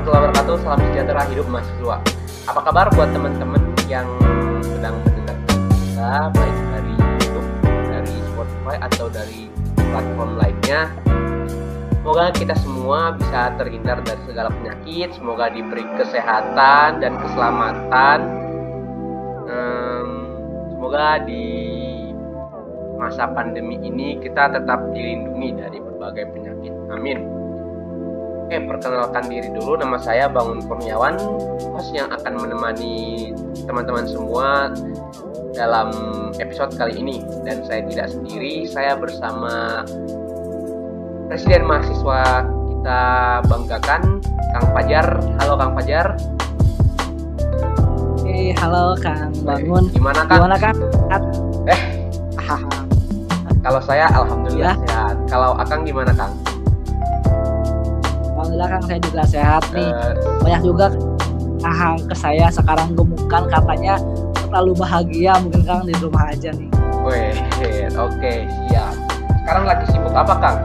warahmatullahi wabarakatuh. Salam sejahtera, hidup mahasiswa. Apa kabar buat teman-teman yang sedang mendengar kita, baik dari YouTube, dari Spotify atau dari platform lainnya? Semoga kita semua bisa terhindar dari segala penyakit. Semoga diberi kesehatan dan keselamatan. Semoga di masa pandemi ini kita tetap dilindungi dari berbagai penyakit. Amin. Oke, perkenalkan diri dulu. Nama saya Bangun Kurniawan, host yang akan menemani teman-teman semua dalam episode kali ini. Dan saya tidak sendiri, saya bersama Presiden Mahasiswa kita banggakan, Kang Fajar. Halo Kang Fajar. Halo Kang Bangun. Gimana Kang? Haha. Kalau saya alhamdulillah sehat. Kalau Akang gimana Kang? Alhamdulillah Kang, saya juga sehat nih. Banyak juga ke saya sekarang gemukan, katanya terlalu bahagia mungkin Kang di rumah aja nih. Wih, oke, siap. Sekarang lagi sibuk apa Kang?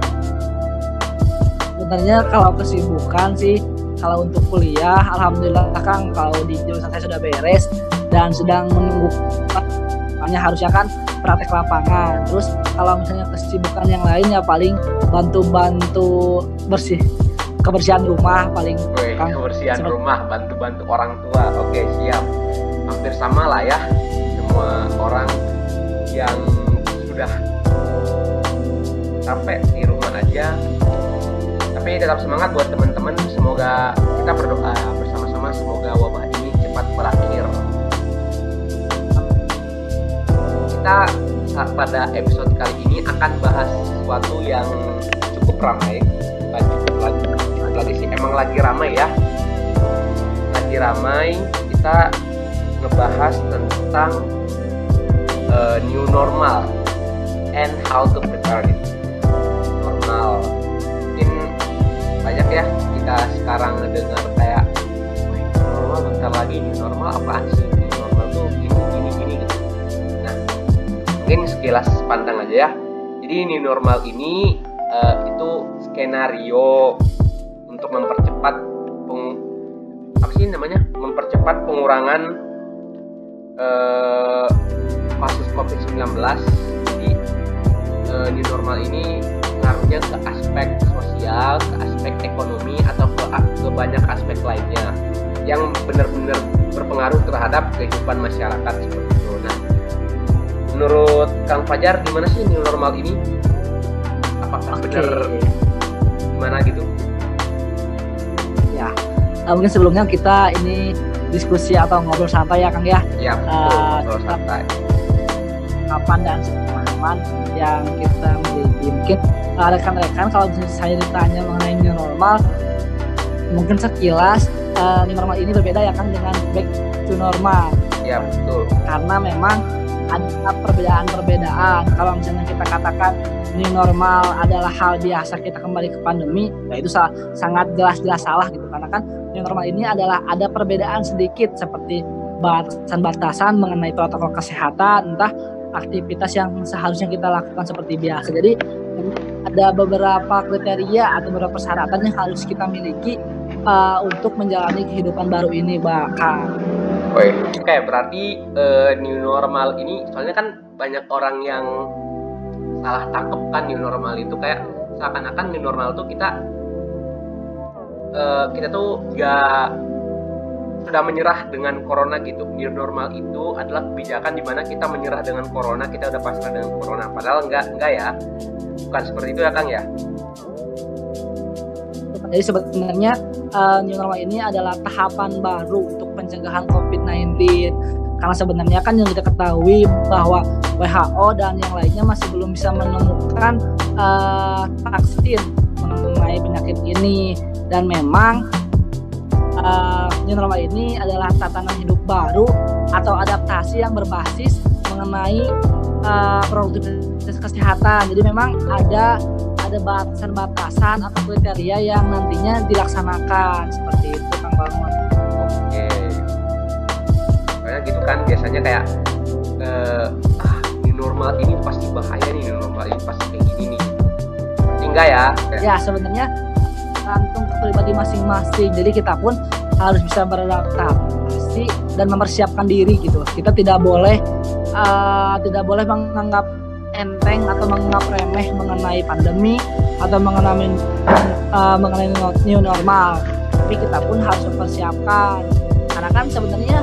Sebenarnya kalau kesibukan sih, kalau untuk kuliah alhamdulillah Kang, kalau di jurusan saya sudah beres dan sedang menunggu, makanya harusnya kan praktek lapangan. Terus kalau misalnya kesibukan yang lain ya paling bantu-bantu kebersihan rumah paling. Kang, kebersihan rumah, bantu-bantu orang tua. Oke, siap. Hampir sama lah ya, semua orang yang sudah sampai di rumah aja. Tapi tetap semangat buat teman-teman. Semoga kita berdoa bersama-sama, semoga wabah ini cepat berakhir. Kita pada episode kali ini akan bahas sesuatu yang cukup ramai. Lagi sih, emang lagi ramai ya. Lagi ramai. Kita ngebahas tentang new normal and how to prepare it. Normal. Banyak ya kita sekarang ngedengar kayak normal bentar lagi, new normal apaan sih, new normal tuh gini gitu. Nah, mungkin sekilas pandang aja ya. Jadi new normal ini itu skenario untuk mempercepat mempercepat pengurangan kasus COVID-19. Jadi new normal ini ngaruhnya ke aspek sosial, ke aspek ekonomi, atau ke banyak aspek lainnya yang benar-benar berpengaruh terhadap kehidupan masyarakat seperti itu. Nah, menurut Kang Fajar gimana sih new normal ini? Apakah benar gimana gitu? Ya, mungkin sebelumnya kita ini diskusi atau ngobrol santai ya Kang ya. Ya, ngobrol santai. Kapan dan pemahaman yang kita miliki. Mungkin rekan-rekan kalau saya ditanya mengenai new normal, mungkin sekilas new normal ini berbeda ya Kang dengan back to normal. Ya, betul. Karena memang ada perbedaan-perbedaan. Kalau misalnya kita katakan new normal adalah hal biasa kita kembali ke pandemi, ya itu sangat jelas-jelas salah gitu. Karena kan new normal ini adalah ada perbedaan sedikit seperti batasan-batasan mengenai protokol kesehatan, entah aktivitas yang seharusnya kita lakukan seperti biasa. Jadi ada beberapa kriteria atau beberapa persyaratan yang harus kita miliki untuk menjalani kehidupan baru ini, Kang. Oke, berarti new normal ini, soalnya kan banyak orang yang salah tangkep kan new normal itu kayak seakan-akan new normal tuh kita tuh gak sudah menyerah dengan corona gitu. New normal itu adalah kebijakan di mana kita menyerah dengan corona, kita udah pasrah dengan corona. Padahal enggak ya. Bukan seperti itu ya Kang ya. Jadi sebenarnya new normal ini adalah tahapan baru untuk pencegahan COVID-19. Karena sebenarnya kan yang kita ketahui bahwa WHO dan yang lainnya masih belum bisa menemukan vaksin mengenai penyakit ini. Dan memang new normal ini adalah tatanan hidup baru atau adaptasi yang berbasis mengenai produktivitas kesehatan. Jadi memang ada batasan-batasan atau kriteria yang nantinya dilaksanakan seperti itu Kang Bangun. Oke. Kayak gitu kan biasanya kayak new normal ini pasti bahaya nih, new normal ini pasti kayak gini nih. Enggak ya? Ya sebenarnya tergantung pribadi masing-masing. Jadi kita pun harus bisa beradaptasi dan mempersiapkan diri gitu. Kita tidak boleh menganggap enteng atau menganggap remeh mengenai pandemi atau mengenai new normal. Tapi kita pun harus mempersiapkan. Karena kan sebenarnya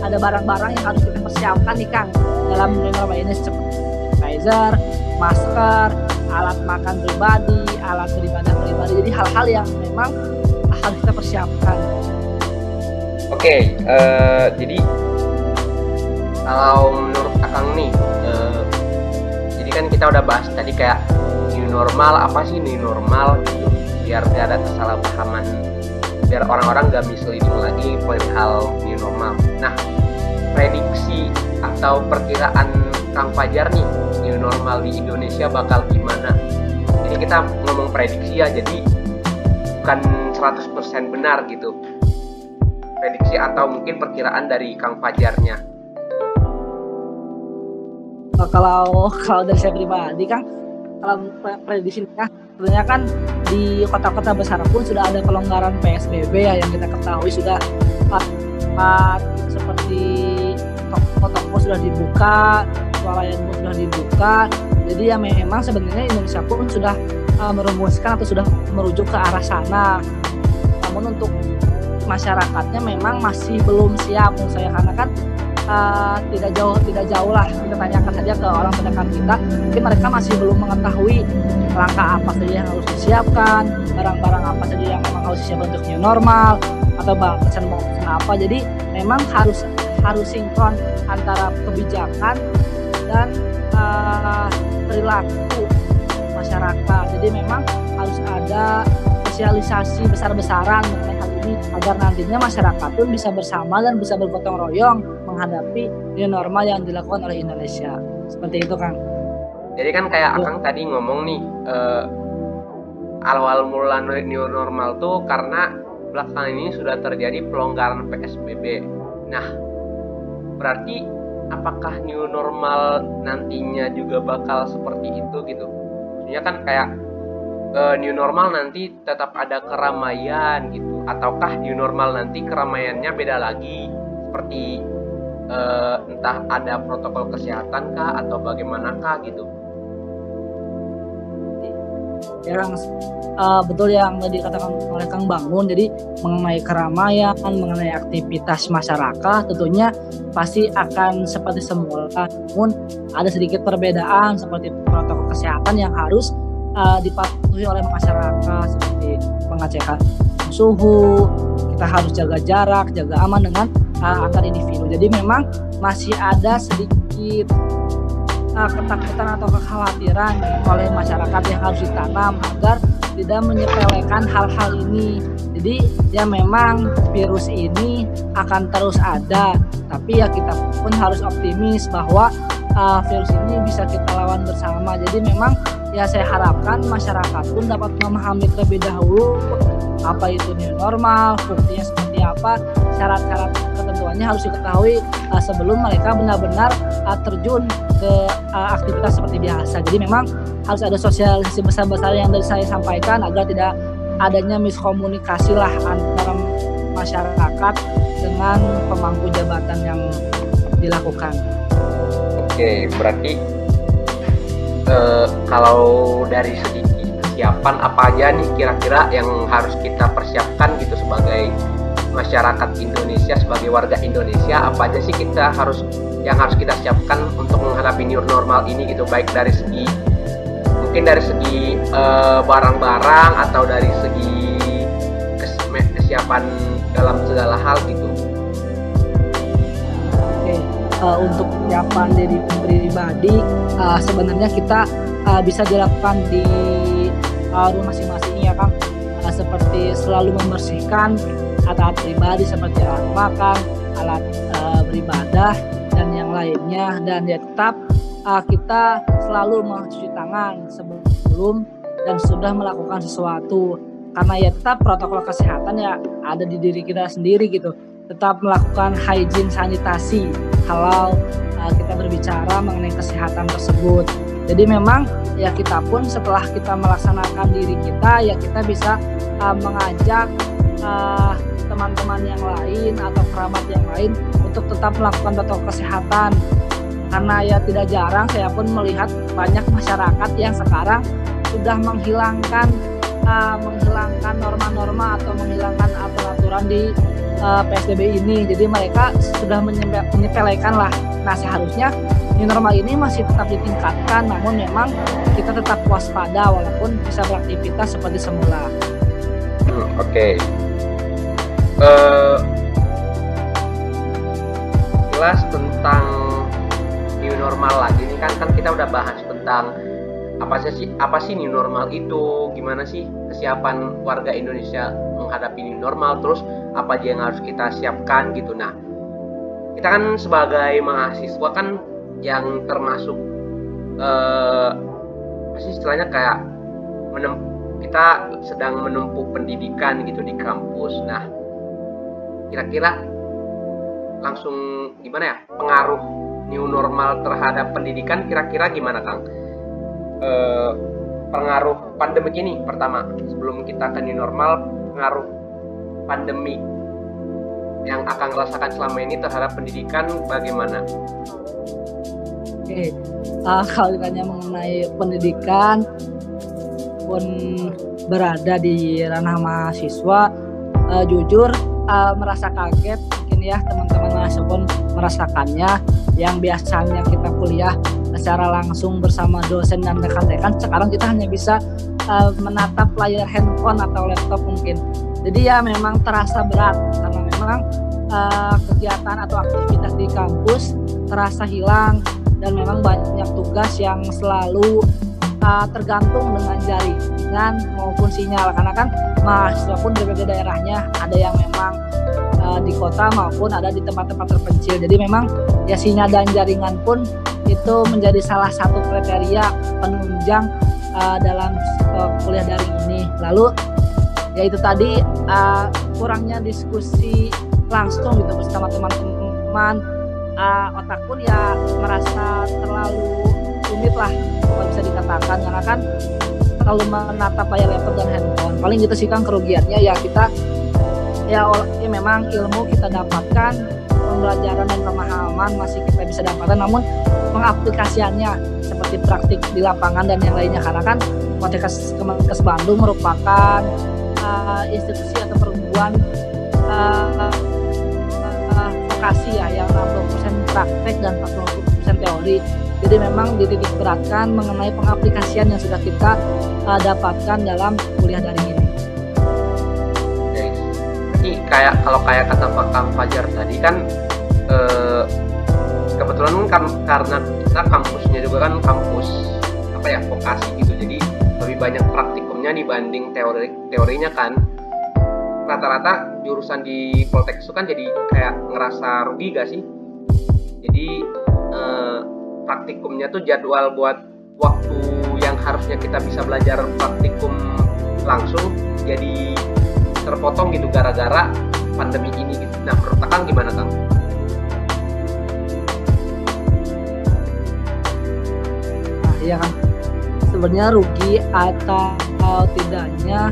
ada barang-barang yang harus kita persiapkan nih Kang dalam new normal ini, seperti sanitizer, masker, alat makan pribadi, alat beribadah pribadi. Jadi hal-hal yang memang harus kita persiapkan. Oke, jadi kalau menurut Akang nih, jadi kan kita udah bahas tadi kayak new normal, apa sih new normal gitu, biar tidak ada kesalahpahaman, biar orang-orang gak misleading lagi perihal new normal. Nah, prediksi atau perkiraan Kang Fajar nih, new normal di Indonesia bakal gimana? Ini kita ngomong prediksi ya, jadi bukan 100% benar gitu. Prediksi atau mungkin perkiraan dari Kang Fajarnya. Kalau dari saya pribadi Kang, kalau prediksinya sebenarnya kan di kota-kota besar pun sudah ada pelonggaran PSBB ya, yang kita ketahui sudah seperti toko-toko sudah dibuka, swalayan pun sudah dibuka. Jadi ya memang sebenarnya Indonesia pun sudah merumuskan atau sudah merujuk ke arah sana. Namun untuk masyarakatnya memang masih belum siap menurut saya, karena kan tidak jauh lah kita tanyakan saja ke orang terdekat kita, mungkin mereka masih belum mengetahui langkah apa saja yang harus disiapkan, barang-barang apa saja yang memang harus disiapkan untuk new normal, atau batasan apa. Jadi memang harus sinkron antara kebijakan dan perilaku masyarakat. Jadi memang harus ada sosialisasi besar-besaran mengenai hal ini agar nantinya masyarakat pun bisa bersama dan bisa bergotong royong menghadapi new normal yang dilakukan oleh Indonesia. Seperti itu Kang. Jadi kan kayak Akang tadi ngomong nih, awal mula new normal tuh karena belakangan ini sudah terjadi pelonggaran PSBB. Nah, berarti apakah new normal nantinya juga bakal seperti itu gitu? Maksudnya kan kayak new normal nanti tetap ada keramaian gitu, ataukah new normal nanti keramaiannya beda lagi, seperti entah ada protokol kesehatan kah atau bagaimanakah gitu? Yang betul yang tadi dikatakan oleh Kang Bangun, jadi mengenai keramaian, mengenai aktivitas masyarakat tentunya pasti akan seperti semula, namun ada sedikit perbedaan seperti protokol kesehatan yang harus dipatuhi oleh masyarakat, seperti pengecekan suhu, kita harus jaga jarak, jaga aman dengan antar individu. Jadi memang masih ada sedikit ketakutan atau kekhawatiran oleh masyarakat yang harus ditanam agar tidak menyepelekan hal-hal ini. Jadi ya memang virus ini akan terus ada, tapi ya kita pun harus optimis bahwa virus ini bisa kita lawan bersama. Jadi memang ya saya harapkan masyarakat pun dapat memahami terlebih dahulu apa itu new normal, fungsinya seperti apa, syarat-syarat ketentuannya harus diketahui sebelum mereka benar-benar terjun ke aktivitas seperti biasa. Jadi memang harus ada sosialisasi besar-besar yang dari saya sampaikan agar tidak adanya miskomunikasi lah antara masyarakat dengan pemangku jabatan yang dilakukan. Oke, berarti kalau dari segi kesiapan apa aja nih kira-kira yang harus kita persiapkan gitu sebagai masyarakat Indonesia, sebagai warga Indonesia, apa aja sih kita harus kita siapkan untuk menghadapi new normal ini gitu, baik dari segi mungkin dari segi barang-barang atau dari segi kesiapan dalam segala hal gitu. Untuk persiapan dari pribadi sebenarnya kita bisa dilakukan di rumah masing-masing ya Kang, seperti selalu membersihkan alat pribadi seperti alat makan, alat beribadah dan yang lainnya, dan ya tetap kita selalu mencuci tangan sebelum dan sudah melakukan sesuatu, karena ya tetap protokol kesehatan ya ada di diri kita sendiri gitu. Tetap melakukan hygiene sanitasi halal kita berbicara mengenai kesehatan tersebut. Jadi memang ya kita pun setelah kita melaksanakan diri kita, ya kita bisa mengajak teman-teman yang lain atau kerabat yang lain untuk tetap melakukan protokol kesehatan. Karena ya tidak jarang saya pun melihat banyak masyarakat yang sekarang sudah menghilangkan norma-norma atau menghilangkan aturan-aturan di PSBB ini. Jadi mereka sudah menyepelekan lah. Nah, seharusnya new normal ini masih tetap ditingkatkan, namun memang kita tetap waspada walaupun bisa beraktivitas seperti semula. Oke. Jelas tentang new normal lagi ini kan kita udah bahas tentang apa sih new normal itu, gimana sih kesiapan warga Indonesia menghadapi new normal, terus apa aja yang harus kita siapkan gitu. Nah, kita kan sebagai mahasiswa kan yang termasuk istilahnya kayak kita sedang menempuh pendidikan gitu di kampus. Nah, kira-kira langsung gimana ya pengaruh new normal terhadap pendidikan, kira-kira gimana Kang? Pengaruh pandemi ini pertama, sebelum kita ke new normal, pengaruh pandemi yang akan rasakan selama ini terhadap pendidikan bagaimana? Oke, kalau ditanya mengenai pendidikan pun berada di ranah mahasiswa, jujur merasa kaget mungkin ya teman-teman mahasiswa pun merasakannya, yang biasanya kita kuliah secara langsung bersama dosen dan rekan-rekan, sekarang kita hanya bisa menatap layar handphone atau laptop mungkin. Jadi ya memang terasa berat karena memang kegiatan atau aktivitas di kampus terasa hilang dan memang banyak tugas yang selalu tergantung dengan jaringan maupun sinyal, karena kan mahasiswa pun berbeda daerahnya, ada yang memang di kota maupun ada di tempat-tempat terpencil. Jadi memang ya sinyal dan jaringan pun itu menjadi salah satu kriteria penunjang dalam kuliah daring ini. Lalu ya itu tadi kurangnya diskusi langsung gitu bersama teman-teman, otak pun ya merasa terlalu rumit lah kalau bisa dikatakan, karena kan terlalu menatap layar laptop dan handphone. Paling gitu sih Kang kerugiannya, ya kita ya memang ilmu kita dapatkan, pembelajaran dan pemahaman masih kita bisa dapatkan, namun pengaplikasiannya seperti praktik di lapangan dan yang lainnya, karena kan Kemenkes Bandung merupakan institusi atau perguruan vokasi ya, yang 60% praktek dan 40% teori. Jadi memang dititik beratkan mengenai pengaplikasian yang sudah kita dapatkan dalam kuliah daring ini. Jadi kalau kata Pak Kang Fajar tadi kan kebetulan kan karena kita kampusnya juga kan kampus vokasi gitu, jadi lebih banyak praktikumnya dibanding teorinya kan. Rata-rata jurusan di Poltek itu kan jadi kayak ngerasa rugi gak sih? Jadi praktikumnya tuh jadwal buat waktu yang harusnya kita bisa belajar praktikum langsung jadi terpotong gitu gara-gara pandemi ini gitu. Nah, menurut Kang gimana Kang? Nah, iya kan. Sebenarnya rugi atau tidaknya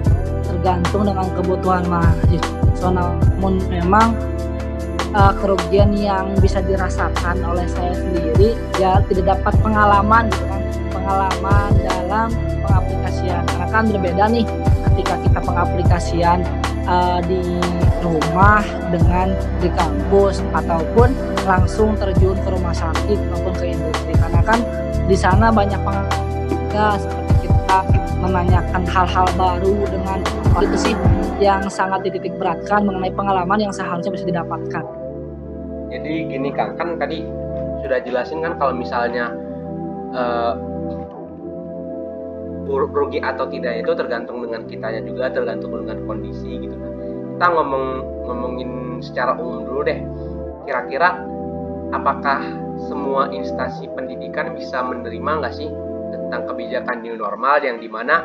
tergantung dengan kebutuhan mahasiswa, namun memang kerugian yang bisa dirasakan oleh saya sendiri ya tidak dapat pengalaman gitu kan, pengalaman dalam pengaplikasian, karena kan berbeda nih ketika kita pengaplikasian di rumah dengan di kampus ataupun langsung terjun ke rumah sakit maupun ke industri, karena kan di sana banyak seperti kita menanyakan hal-hal baru dengan itu sih yang sangat dititik beratkan mengenai pengalaman yang seharusnya bisa didapatkan. Jadi gini Kang, kan tadi sudah jelasin kan kalau misalnya rugi atau tidak itu tergantung dengan kitanya juga, tergantung dengan kondisi gitu kan. Kita ngomongin secara umum dulu deh. Kira-kira apakah semua instansi pendidikan bisa menerima nggak sih tentang kebijakan new normal, yang dimana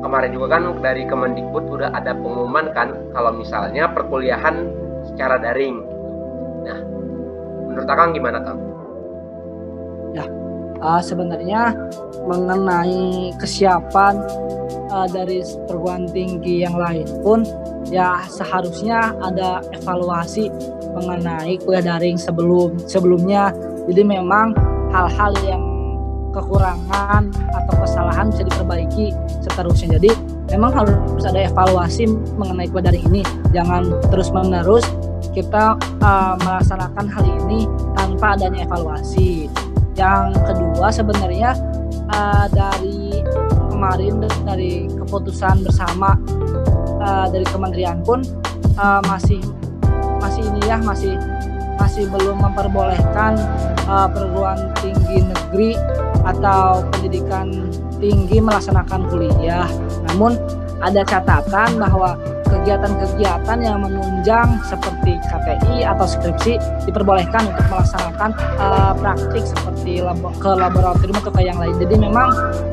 kemarin juga kan dari Kemendikbud udah ada pengumuman kan kalau misalnya perkuliahan secara daring. Nah, menurut Kang gimana Kang? Sebenarnya mengenai kesiapan dari perguruan tinggi yang lain pun ya seharusnya ada evaluasi mengenai kuliah daring sebelumnya. Jadi memang hal-hal yang kekurangan atau kesalahan bisa diperbaiki seterusnya. Jadi memang harus ada evaluasi mengenai kuliah daring ini. Jangan terus-menerus kita melaksanakan hal ini tanpa adanya evaluasi. Yang kedua sebenarnya dari kemarin dari keputusan bersama dari kementerian pun masih belum memperbolehkan perguruan tinggi negeri atau pendidikan tinggi melaksanakan kuliah. Namun ada catatan bahwa kegiatan-kegiatan yang menunjang seperti KTI atau skripsi diperbolehkan untuk melaksanakan praktik seperti ke laboratorium atau ke yang lain. Jadi memang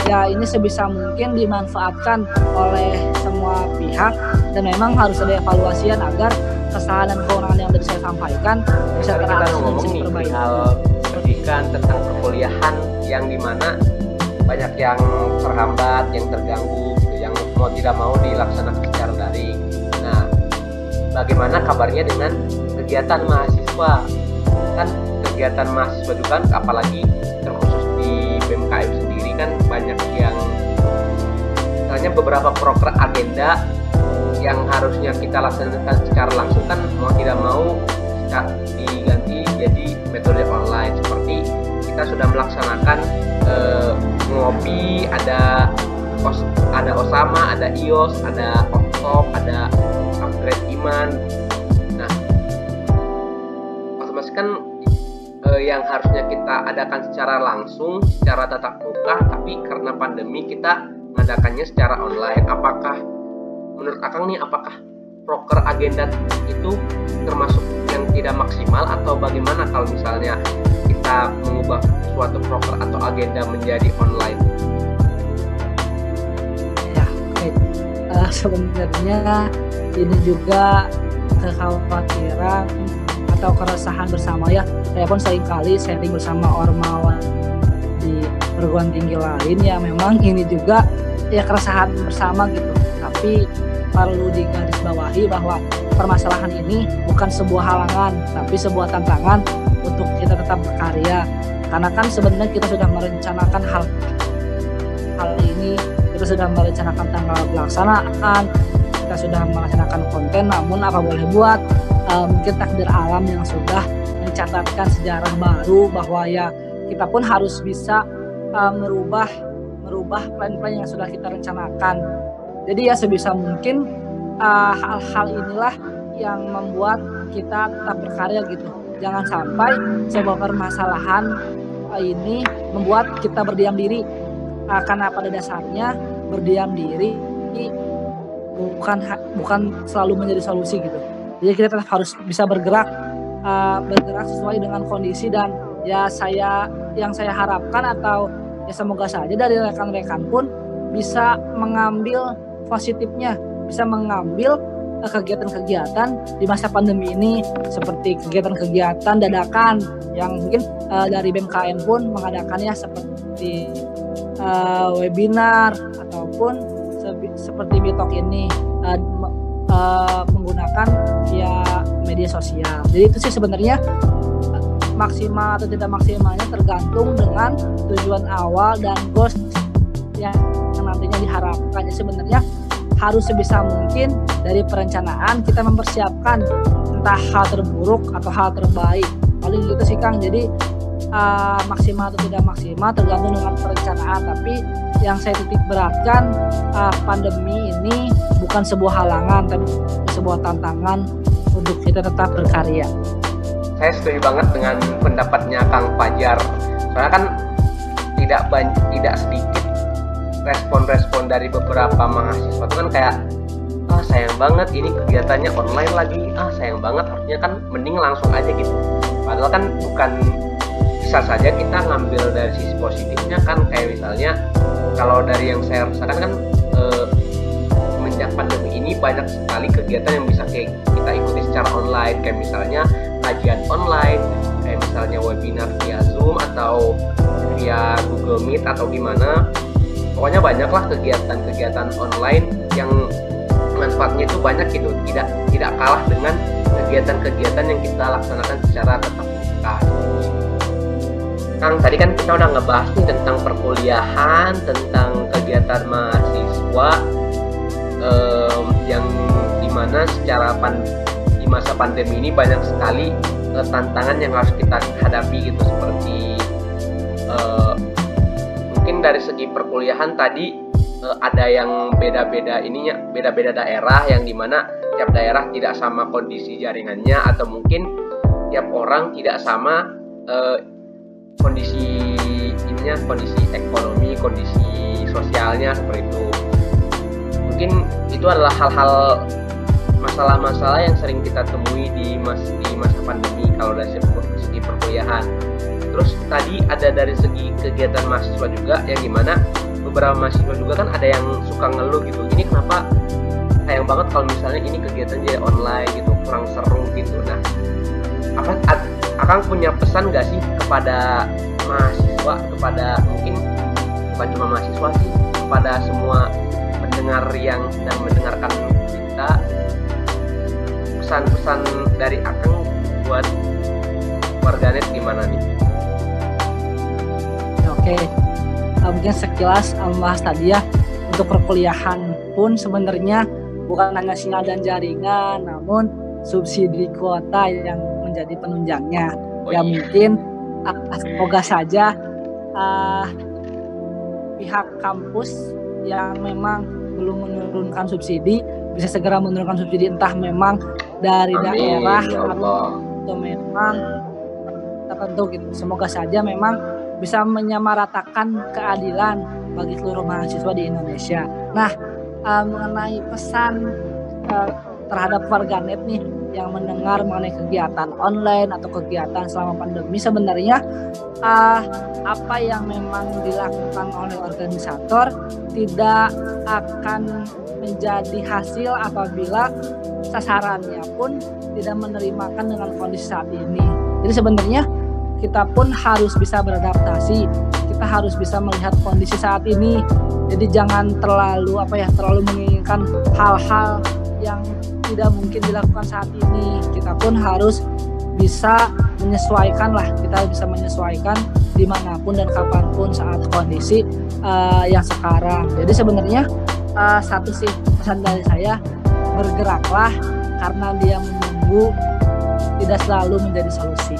ya ini sebisa mungkin dimanfaatkan oleh semua pihak dan memang harus ada evaluasian agar kesalahan dan kewenangan yang tadi saya sampaikan bisa teratasi dan bisa diperbaiki. Hal pendidikan tentang perkuliahan yang dimana banyak yang terhambat, yang terganggu, yang mau tidak mau dilaksanakan secara daring. Nah, bagaimana kabarnya dengan kegiatan mahasiswa? Kan kegiatan mahasiswa juga kan, apalagi terkhusus di BMKM sendiri kan banyak yang misalnya beberapa program agenda yang harusnya kita laksanakan secara langsung kan mau tidak mau diganti jadi metode online. Seperti kita sudah melaksanakan ngopi, ada Osama, ada iOS, ada Oktop, ada upgrade iman. Nah, otomatis kan yang harusnya kita adakan secara langsung, secara tatap muka, tapi karena pandemi kita mengadakannya secara online. Apakah menurut Akang nih, apakah proker agenda itu termasuk yang tidak maksimal atau bagaimana kalau misalnya kita mengubah suatu proker atau agenda menjadi online? Sebenarnya ini juga kekhawatiran atau keresahan bersama ya. Saya pun seringkali sharing bersama ormawa di perguruan tinggi lain ya, memang ini juga ya keresahan bersama gitu. Tapi perlu digarisbawahi bahwa permasalahan ini bukan sebuah halangan, tapi sebuah tantangan untuk kita tetap berkarya. Karena kan sebenarnya kita sudah merencanakan hal ini, kita sudah merencanakan tanggal pelaksanaan, kita sudah melaksanakan konten, namun apa boleh buat, mungkin takdir alam yang sudah mencatatkan sejarah baru bahwa ya kita pun harus bisa merubah plan-plan yang sudah kita rencanakan. Jadi ya sebisa mungkin hal-hal inilah yang membuat kita tetap berkarya gitu. Jangan sampai sebuah permasalahan ini membuat kita berdiam diri. Karena pada dasarnya berdiam diri bukan selalu menjadi solusi gitu. Jadi kita tetap harus bisa bergerak sesuai dengan kondisi, dan ya yang saya harapkan atau ya semoga saja dari rekan-rekan pun bisa mengambil positifnya, bisa mengambil kegiatan-kegiatan di masa pandemi ini seperti kegiatan-kegiatan dadakan yang mungkin dari BMKM pun mengadakannya seperti webinar ataupun seperti Bitalk ini menggunakan via media sosial. Jadi itu sih sebenarnya maksimal atau tidak maksimalnya tergantung dengan tujuan awal dan goals yang nantinya diharapkan. Jadi sebenarnya harus sebisa mungkin dari perencanaan kita mempersiapkan entah hal terburuk atau hal terbaik. Paling gitu sih Kang. Jadi maksimal atau tidak maksimal tergantung dengan perencanaan, tapi yang saya titik beratkan pandemi ini bukan sebuah halangan tapi sebuah tantangan untuk kita tetap berkarya. Saya setuju banget dengan pendapatnya Kang Fajar. Soalnya kan tidak sedikit respon-respon dari beberapa mahasiswa itu kan kayak sayang banget ini kegiatannya online lagi, sayang banget, harusnya kan mending langsung aja gitu. Padahal kan bukan, bisa saja kita ngambil dari sisi positifnya kan, kayak misalnya kalau dari yang saya rasakan kan semenjak pandemi ini banyak sekali kegiatan yang bisa kita ikuti secara online, kayak misalnya kajian online, kayak kayak misalnya webinar via Zoom atau via Google Meet atau gimana. Pokoknya banyaklah kegiatan-kegiatan online yang manfaatnya itu banyak gitu, tidak kalah dengan kegiatan-kegiatan yang kita laksanakan secara tatap muka. Kang, tadi kan kita udah ngebahas nih tentang perkuliahan, tentang kegiatan mahasiswa yang dimana di masa pandemi ini banyak sekali tantangan yang harus kita hadapi gitu, seperti mungkin dari segi perkuliahan tadi ada yang beda-beda daerah, yang dimana tiap daerah tidak sama kondisi jaringannya, atau mungkin tiap orang tidak sama kondisi ekonomi, kondisi sosialnya seperti itu. Mungkin itu adalah hal-hal masalah-masalah yang sering kita temui di masa pandemi kalau dari segi perkuliahan. Terus tadi ada dari segi kegiatan mahasiswa juga, yang dimana beberapa mahasiswa juga kan ada yang suka ngeluh gitu, ini kenapa sayang banget kalau misalnya ini kegiatan jadi online gitu, kurang seru gitu. Nah, Akang punya pesan gak sih kepada mahasiswa, kepada mungkin bukan cuma mahasiswa sih, kepada semua pendengar yang sedang mendengarkan kita, pesan-pesan dari Akang buat warganet gimana nih? Oke, mungkin sekilas bahas tadi ya, untuk perkuliahan pun sebenarnya bukan hanya sinyal dan jaringan, namun subsidi kuota yang menjadi penunjangnya. Mungkin semoga saja pihak kampus yang memang belum menurunkan subsidi bisa segera menurunkan subsidi, entah memang dari daerah atau memang tertentu gitu. Semoga saja memang bisa menyamaratakan keadilan bagi seluruh mahasiswa di Indonesia. Nah, mengenai pesan terhadap warganet nih yang mendengar mengenai kegiatan online atau kegiatan selama pandemi, sebenarnya apa yang memang dilakukan oleh organisator tidak akan menjadi hasil apabila sasarannya pun tidak menerimakan dengan kondisi saat ini. Jadi sebenarnya kita pun harus bisa beradaptasi, kita harus bisa melihat kondisi saat ini. Jadi jangan terlalu menginginkan hal-hal yang tidak mungkin dilakukan saat ini. Kita pun harus bisa menyesuaikan dimanapun dan kapanpun saat kondisi yang sekarang. Jadi sebenarnya satu sih pesan dari saya, bergeraklah, karena dia menunggu tidak selalu menjadi solusi.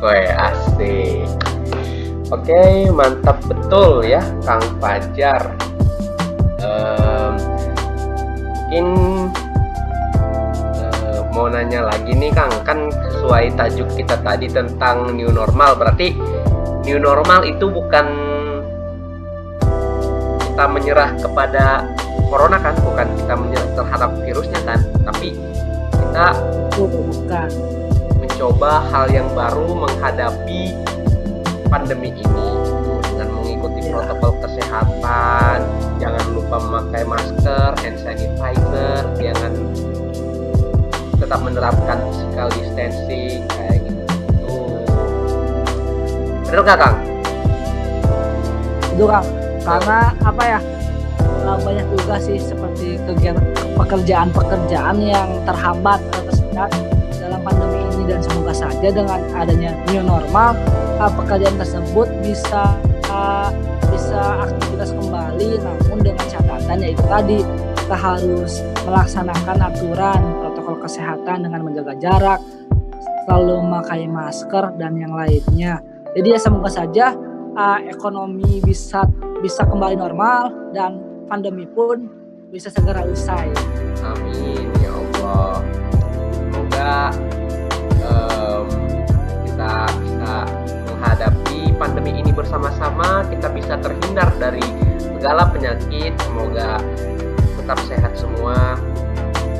Woi, asik. Oke, mantap betul ya Kang Fajar. Mungkin mau nanya lagi nih Kang, kan sesuai tajuk kita tadi tentang new normal, berarti new normal itu bukan kita menyerah kepada corona kan, bukan kita menyerah terhadap virusnya kan, tapi kita bukan mencoba hal yang baru menghadapi pandemi ini dengan mengikuti protokol kesehatan, jangan lupa memakai masker, hand sanitizer, jangan tetap menerapkan physical distancing kayak gitu. Betul nggak Kang? Betul Kang, karena banyak juga sih seperti kegiatan pekerjaan yang terhambat atau tersendat dalam pandemi ini, dan semoga saja dengan adanya new normal pekerjaan tersebut bisa aktivitas kembali, namun dengan catatan yaitu tadi kita harus melaksanakan aturan protokol kesehatan dengan menjaga jarak, selalu memakai masker dan yang lainnya. Jadi ya semoga saja ekonomi bisa kembali normal dan pandemi pun bisa segera usai. Amin ya Allah. Semoga kita bisa menghadapi pandemi ini bersama-sama, kita bisa terhindar dari segala penyakit. Semoga tetap sehat semua.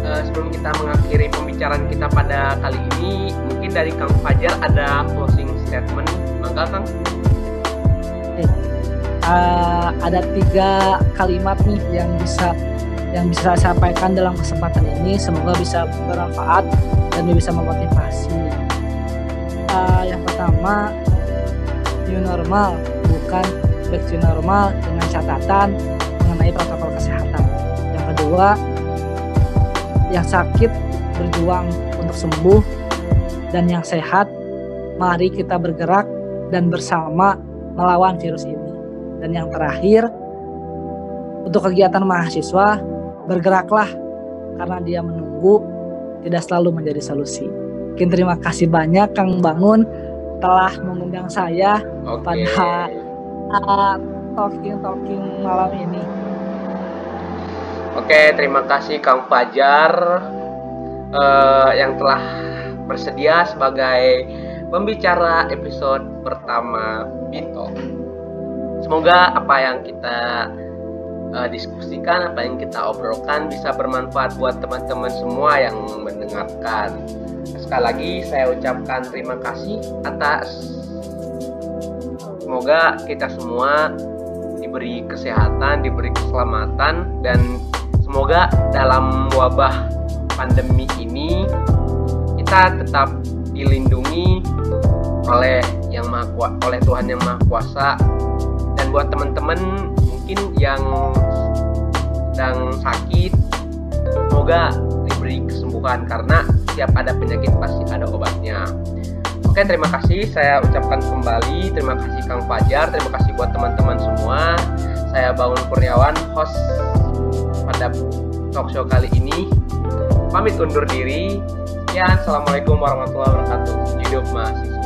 Sebelum kita mengakhiri pembicaraan kita pada kali ini, mungkin dari Kang Fajar ada closing statement, mangga Kang? Ada 3 kalimat nih yang bisa saya sampaikan dalam kesempatan ini, semoga bisa bermanfaat dan bisa memotivasi. Yang pertama, new normal, bukan back to normal, dengan catatan mengenai protokol kesehatan. Yang kedua, yang sakit berjuang untuk sembuh, dan yang sehat mari kita bergerak dan bersama melawan virus ini. Dan yang terakhir, untuk kegiatan mahasiswa, bergeraklah karena dia menunggu tidak selalu menjadi solusi. Mungkin terima kasih banyak Kang Bangun telah mengundang saya pada talking malam ini. Oke, terima kasih Kang Fajar yang telah bersedia sebagai pembicara episode pertama Bito. Semoga apa yang kita diskusikan, apa yang kita obrolkan bisa bermanfaat buat teman-teman semua yang mendengarkan. Sekali lagi saya ucapkan terima kasih atas, semoga kita semua diberi kesehatan, diberi keselamatan, dan semoga dalam wabah pandemi ini kita tetap dilindungi oleh Tuhan yang Maha Kuasa. Dan buat teman-teman mungkin yang sedang sakit, semoga diberi kesembuhan, karena setiap ada penyakit pasti ada obatnya. Oke, terima kasih saya ucapkan kembali. Terima kasih Kang Fajar, terima kasih buat teman-teman semua. Saya Bangun Kurniawan, host pada talk show kali ini, pamit undur diri. Sekian, assalamualaikum warahmatullahi wabarakatuh. Hidup mahasiswa.